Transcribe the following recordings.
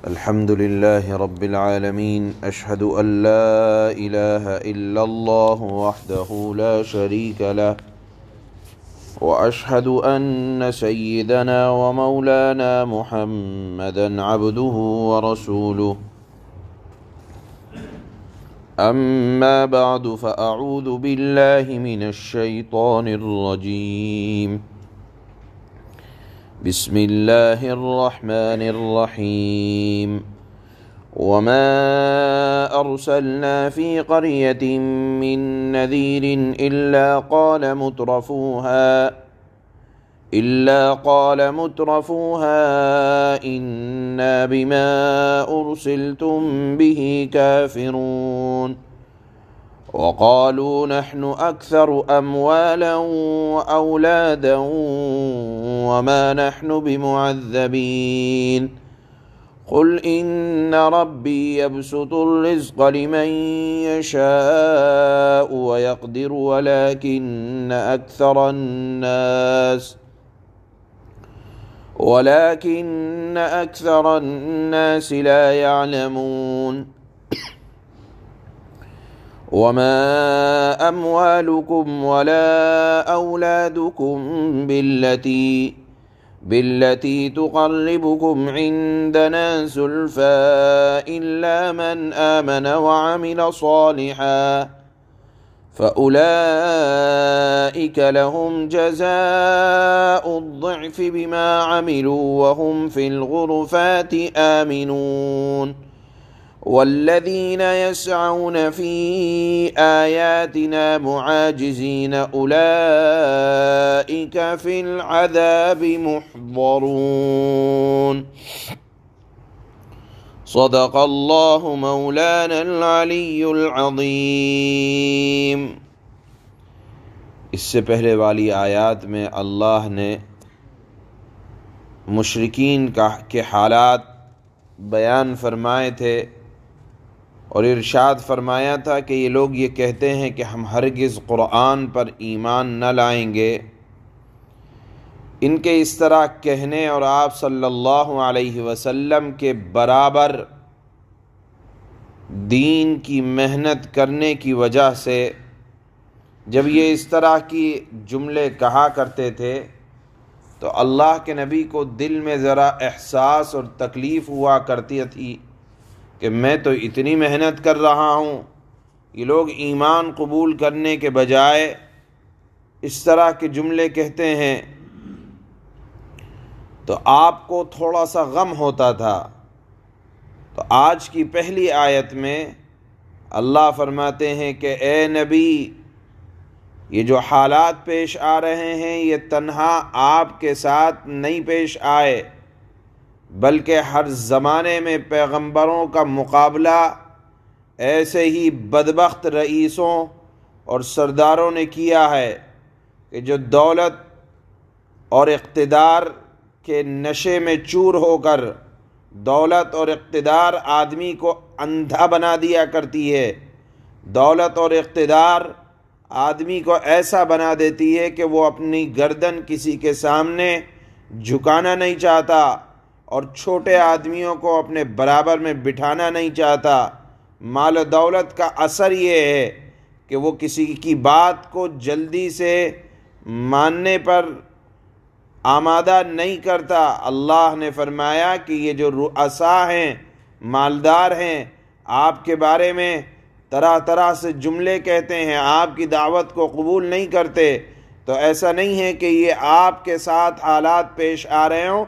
الحمد لله رب العالمين أشهد أن لا إله إلا الله وحده لا شريك له وأشهد أن سيدنا ومولانا محمدا عبده ورسوله أما بعد فأعوذ بالله من الشيطان الرجيم بسم الله الرحمن الرحيم وما أرسلنا في قرية من نذير إلا قال مترفوها إنا بما أرسلتم به كافرون وقالوا نحن أكثر أموالا وأولادا وما نحن بمعذبين قل إن ربي يبسط الرزق لمن يشاء ويقدر ولكن أكثر الناس لا يعلمون وما أموالكم ولا أولادكم بالتي تقربكم عندنا زلفى إلا من آمن وعمل صالحا فأولئك لهم جزاء الضعف بما عملوا وهم في الغرفات آمنون والذين يسعون في آياتنا معاجزين أولئك في العذاب محضرون صدق الله مولانا العلی العظیم۔ اس سے پہلے والی آیات میں اللہ نے مشرکین کے حالات بیان فرمائے تھے اور ارشاد فرمایا تھا کہ یہ لوگ یہ کہتے ہیں کہ ہم ہرگز قرآن پر ایمان نہ لائیں گے۔ ان کے اس طرح کہنے اور آپ صلی اللہ علیہ وسلم کے برابر دین کی محنت کرنے کی وجہ سے جب یہ اس طرح کی جملے کہا کرتے تھے تو اللہ کے نبی کو دل میں ذرا احساس اور تکلیف ہوا کرتی تھی کہ میں تو اتنی محنت کر رہا ہوں، یہ لوگ ایمان قبول کرنے کے بجائے اس طرح کے جملے کہتے ہیں، تو آپ کو تھوڑا سا غم ہوتا تھا۔ تو آج کی پہلی آیت میں اللہ فرماتے ہیں کہ اے نبی، یہ جو حالات پیش آ رہے ہیں یہ تنہا آپ کے ساتھ نہیں پیش آئے، بلکہ ہر زمانے میں پیغمبروں کا مقابلہ ایسے ہی بدبخت رئیسوں اور سرداروں نے کیا ہے کہ جو دولت اور اقتدار کے نشے میں چور ہو کر دولت اور اقتدار آدمی کو اندھا بنا دیا کرتی ہے، دولت اور اقتدار آدمی کو ایسا بنا دیتی ہے کہ وہ اپنی گردن کسی کے سامنے جھکانا نہیں چاہتا اور چھوٹے آدمیوں کو اپنے برابر میں بٹھانا نہیں چاہتا۔ مال و دولت کا اثر یہ ہے کہ وہ کسی کی بات کو جلدی سے ماننے پر آمادہ نہیں کرتا۔ اللہ نے فرمایا کہ یہ جو رؤساء ہیں، مالدار ہیں، آپ کے بارے میں طرح طرح سے جملے کہتے ہیں، آپ کی دعوت کو قبول نہیں کرتے، تو ایسا نہیں ہے کہ یہ آپ کے ساتھ حالات پیش آ رہے ہوں،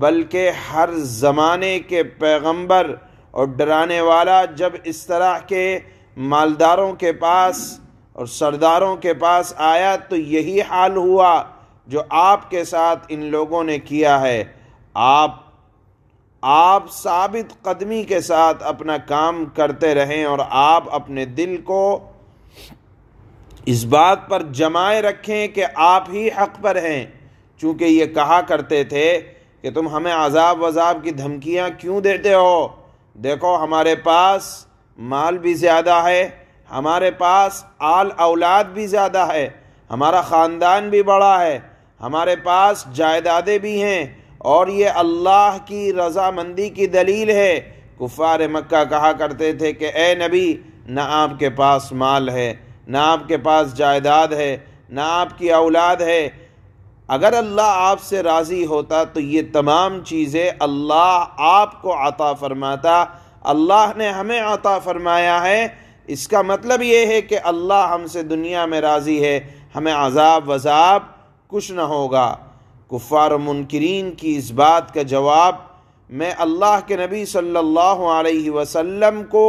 بلکہ ہر زمانے کے پیغمبر اور ڈرانے والا جب اس طرح کے مالداروں کے پاس اور سرداروں کے پاس آیا تو یہی حال ہوا جو آپ کے ساتھ ان لوگوں نے کیا ہے۔ آپ ثابت قدمی کے ساتھ اپنا کام کرتے رہیں اور آپ اپنے دل کو اس بات پر جمائے رکھیں کہ آپ ہی حق پر ہیں، چونکہ یہ کہا کرتے تھے کہ تم ہمیں عذاب وذاب کی دھمکیاں کیوں دیتے ہو؟ دیکھو ہمارے پاس مال بھی زیادہ ہے، ہمارے پاس آل اولاد بھی زیادہ ہے، ہمارا خاندان بھی بڑا ہے، ہمارے پاس جائیدادیں بھی ہیں، اور یہ اللہ کی رضامندی کی دلیل ہے۔ کفار مکہ کہا کرتے تھے کہ اے نبی، نہ آپ کے پاس مال ہے، نہ آپ کے پاس جائیداد ہے، نہ آپ کی اولاد ہے، اگر اللہ آپ سے راضی ہوتا تو یہ تمام چیزیں اللہ آپ کو عطا فرماتا۔ اللہ نے ہمیں عطا فرمایا ہے، اس کا مطلب یہ ہے کہ اللہ ہم سے دنیا میں راضی ہے، ہمیں عذاب وذاب کچھ نہ ہوگا۔ کفار و منکرین کی اس بات کا جواب میں اللہ کے نبی صلی اللہ علیہ وسلم کو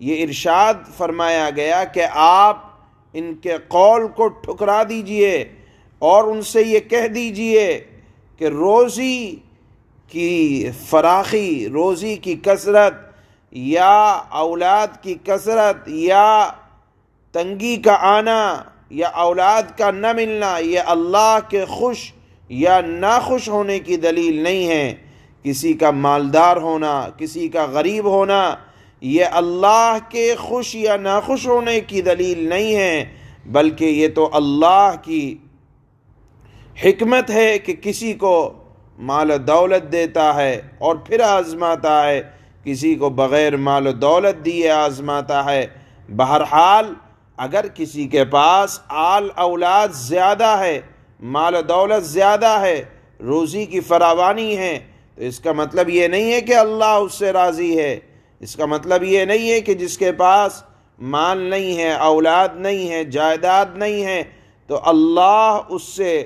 یہ ارشاد فرمایا گیا کہ آپ ان کے قول کو ٹھکرا دیجئے اور ان سے یہ کہہ دیجئے کہ روزی کی فراخی، روزی کی کثرت یا اولاد کی کثرت یا تنگی کا آنا یا اولاد کا نہ ملنا یہ اللہ کے خوش یا ناخوش ہونے کی دلیل نہیں ہے۔ کسی کا مالدار ہونا، کسی کا غریب ہونا یہ اللہ کے خوش یا ناخوش ہونے کی دلیل نہیں ہے، بلکہ یہ تو اللہ کی حکمت ہے کہ کسی کو مال و دولت دیتا ہے اور پھر آزماتا ہے، کسی کو بغیر مال و دولت دیے آزماتا ہے۔ بہرحال اگر کسی کے پاس آل اولاد زیادہ ہے، مال و دولت زیادہ ہے، روزی کی فراوانی ہے، تو اس کا مطلب یہ نہیں ہے کہ اللہ اس سے راضی ہے۔ اس کا مطلب یہ نہیں ہے کہ جس کے پاس مال نہیں ہے، اولاد نہیں ہے، جائیداد نہیں ہے تو اللہ اس سے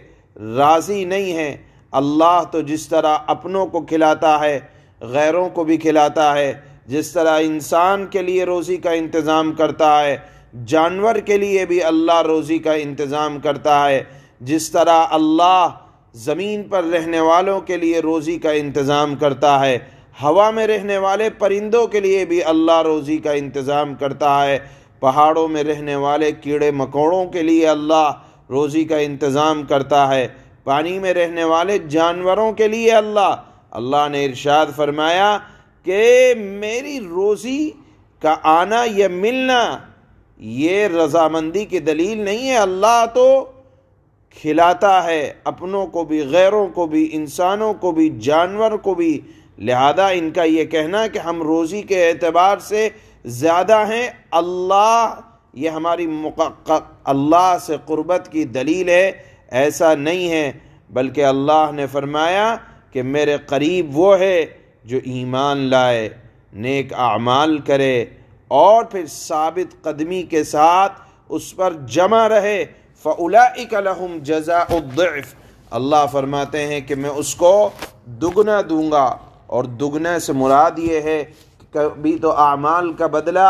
راضی نہیں ہے۔ اللہ تو جس طرح اپنوں کو کھلاتا ہے غیروں کو بھی کھلاتا ہے، جس طرح انسان کے لیے روزی کا انتظام کرتا ہے جانور کے لیے بھی اللہ روزی کا انتظام کرتا ہے، جس طرح اللہ زمین پر رہنے والوں کے لیے روزی کا انتظام کرتا ہے، ہوا میں رہنے والے پرندوں کے لیے بھی اللہ روزی کا انتظام کرتا ہے، پہاڑوں میں رہنے والے کیڑے مکوڑوں کے لیے اللہ روزی کا انتظام کرتا ہے، پانی میں رہنے والے جانوروں کے لیے اللہ نے ارشاد فرمایا کہ میری روزی کا آنا یا ملنا یہ رضامندی کی دلیل نہیں ہے۔ اللہ تو کھلاتا ہے اپنوں کو بھی، غیروں کو بھی، انسانوں کو بھی، جانور کو بھی، لہذا ان کا یہ کہنا کہ ہم روزی کے اعتبار سے زیادہ ہیں، اللہ یہ ہماری اللہ سے قربت کی دلیل ہے، ایسا نہیں ہے، بلکہ اللہ نے فرمایا کہ میرے قریب وہ ہے جو ایمان لائے، نیک اعمال کرے اور پھر ثابت قدمی کے ساتھ اس پر جمع رہے، فَأُولَئِكَ لَهُمْ جَزَاءُ الضِّعْفِ۔ اللہ فرماتے ہیں کہ میں اس کو دگنا دوں گا، اور دگنے سے مراد یہ ہے کہ کبھی تو اعمال کا بدلہ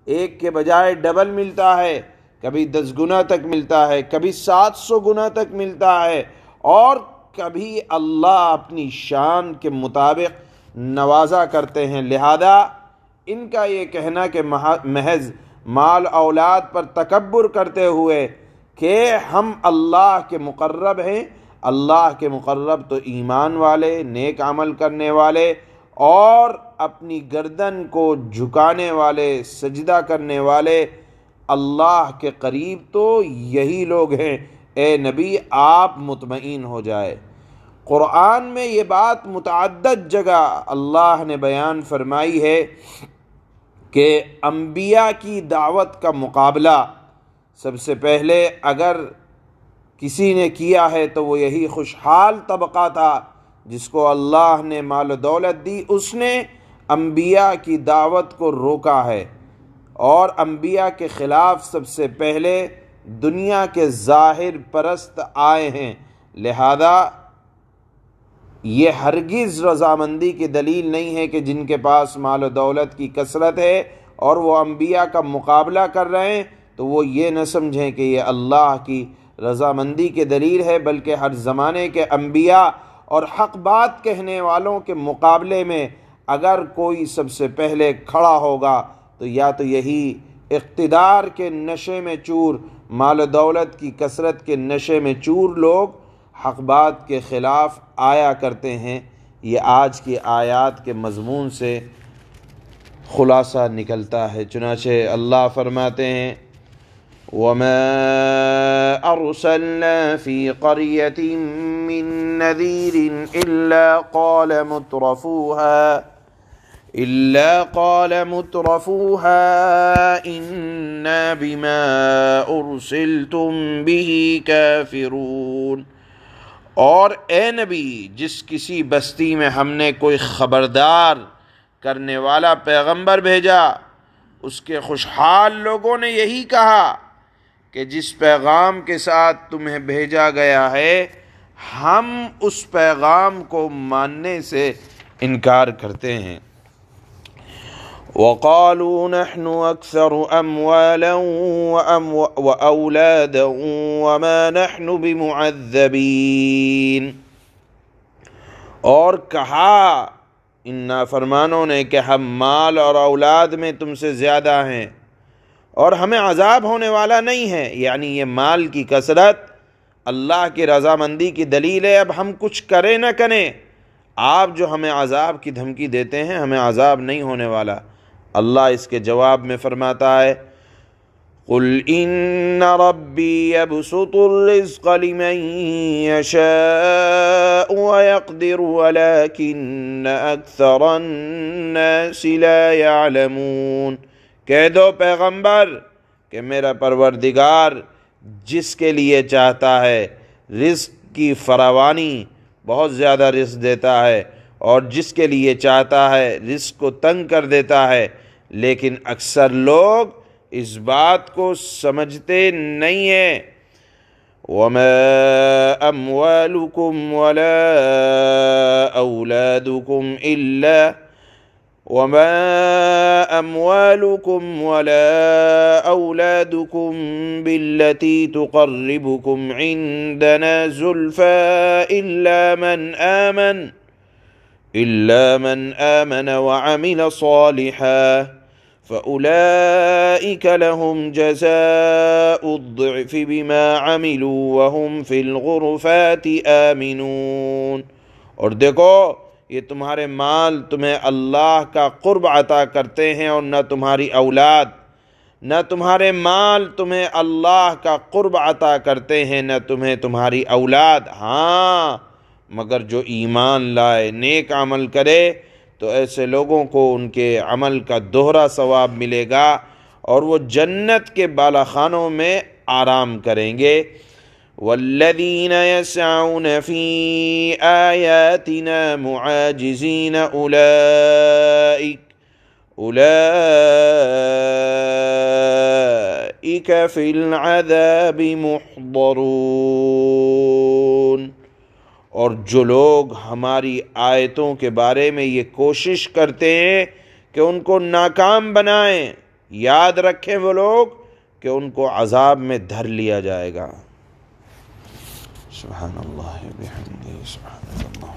ایک کے بجائے ڈبل ملتا ہے، کبھی 10 گنا تک ملتا ہے، کبھی 700 گنا تک ملتا ہے، اور کبھی اللہ اپنی شان کے مطابق نوازا کرتے ہیں۔ لہذا ان کا یہ کہنا کہ محض مال اولاد پر تکبر کرتے ہوئے کہ ہم اللہ کے مقرب ہیں، اللہ کے مقرب تو ایمان والے، نیک عمل کرنے والے اور اپنی گردن کو جھکانے والے، سجدہ کرنے والے، اللہ کے قریب تو یہی لوگ ہیں۔ اے نبی آپ مطمئن ہو جائے۔ قرآن میں یہ بات متعدد جگہ اللہ نے بیان فرمائی ہے کہ انبیاء کی دعوت کا مقابلہ سب سے پہلے اگر کسی نے کیا ہے تو وہ یہی خوشحال طبقہ تھا جس کو اللہ نے مال و دولت دی، اس نے انبیاء کی دعوت کو روکا ہے، اور انبیاء کے خلاف سب سے پہلے دنیا کے ظاہر پرست آئے ہیں۔ لہذا یہ ہرگز رضامندی کی دلیل نہیں ہے کہ جن کے پاس مال و دولت کی کثرت ہے اور وہ انبیاء کا مقابلہ کر رہے ہیں تو وہ یہ نہ سمجھیں کہ یہ اللہ کی رضامندی کی دلیل ہے، بلکہ ہر زمانے کے انبیاء اور حق بات کہنے والوں کے مقابلے میں اگر کوئی سب سے پہلے کھڑا ہوگا تو یا تو یہی اقتدار کے نشے میں چور، مال و دولت کی کثرت کے نشے میں چور لوگ حق بات کے خلاف آیا کرتے ہیں۔ یہ آج کی آیات کے مضمون سے خلاصہ نکلتا ہے۔ چنانچہ اللہ فرماتے ہیں وما أرسلنا في قرية من نذير إلا قال مترفوها إنا بما أرسلتم به كافرون۔ اور اے نبی، جس کسی بستی میں ہم نے کوئی خبردار کرنے والا پیغمبر بھیجا، اس کے خوشحال لوگوں نے یہی کہا کہ جس پیغام کے ساتھ تمہیں بھیجا گیا ہے ہم اس پیغام کو ماننے سے انکار کرتے ہیں۔ وَقَالُوا نَحْنُ أَكْثَرُ أَمْوَالًا وَأَوْلَادًا وَمَا نَحْنُ بِمُعَذَّبِينَ۔ اور کہا ان نافرمانوں نے کہ ہم مال اور اولاد میں تم سے زیادہ ہیں اور ہمیں عذاب ہونے والا نہیں ہے، یعنی یہ مال کی کثرت اللہ کی رضامندی کی دلیل ہے۔ اب ہم کچھ کریں نہ کریں، آپ جو ہمیں عذاب کی دھمکی دیتے ہیں ہمیں عذاب نہیں ہونے والا۔ اللہ اس کے جواب میں فرماتا ہے قُلْ إِنَّ رَبِّي يَبْسُطُ الرِّزْقَ لِمَن يَشَاءُ وَيَقْدِرُ وَلَكِنَّ أَكْثَرَ النَّاسِ لَا يَعْلَمُونَ۔ کہہ دو پیغمبر کہ میرا پروردگار جس کے لیے چاہتا ہے رزق کی فراوانی بہت زیادہ رزق دیتا ہے، اور جس کے لیے چاہتا ہے رزق کو تنگ کر دیتا ہے، لیکن اکثر لوگ اس بات کو سمجھتے نہیں ہیں۔ وَمَا أَمْوَالُكُمْ وَلَا أَوْلَادُكُمْ بِالَّتِي تُقَرِّبُكُمْ عِندَنَا زُلْفَىٰ إِلَّا مَنْ آمَنَ وَعَمِلَ صَالِحًا فَأُولَئِكَ لَهُمْ جَزَاءُ الضِّعْفِ بِمَا عَمِلُوا وَهُمْ فِي الْغُرُفَاتِ آمِنُونَ۔ اور دیکھو یہ تمہارے مال تمہیں اللہ کا قرب عطا کرتے ہیں، اور نہ تمہاری اولاد، نہ تمہارے مال تمہیں اللہ کا قرب عطا کرتے ہیں، نہ تمہیں تمہاری اولاد، ہاں مگر جو ایمان لائے نیک عمل کرے تو ایسے لوگوں کو ان کے عمل کا دوہرا ثواب ملے گا اور وہ جنت کے بالا خانوں میں آرام کریں گے۔ والذین یسعون فی آیاتنا معاجزین اولئک فی العذاب محضرون۔ اور جو لوگ ہماری آیتوں کے بارے میں یہ کوشش کرتے ہیں کہ ان کو ناکام بنائیں، یاد رکھیں وہ لوگ کہ ان کو عذاب میں دھر لیا جائے گا۔ سبحان اللہ بحمدہ، سبحان اللہ۔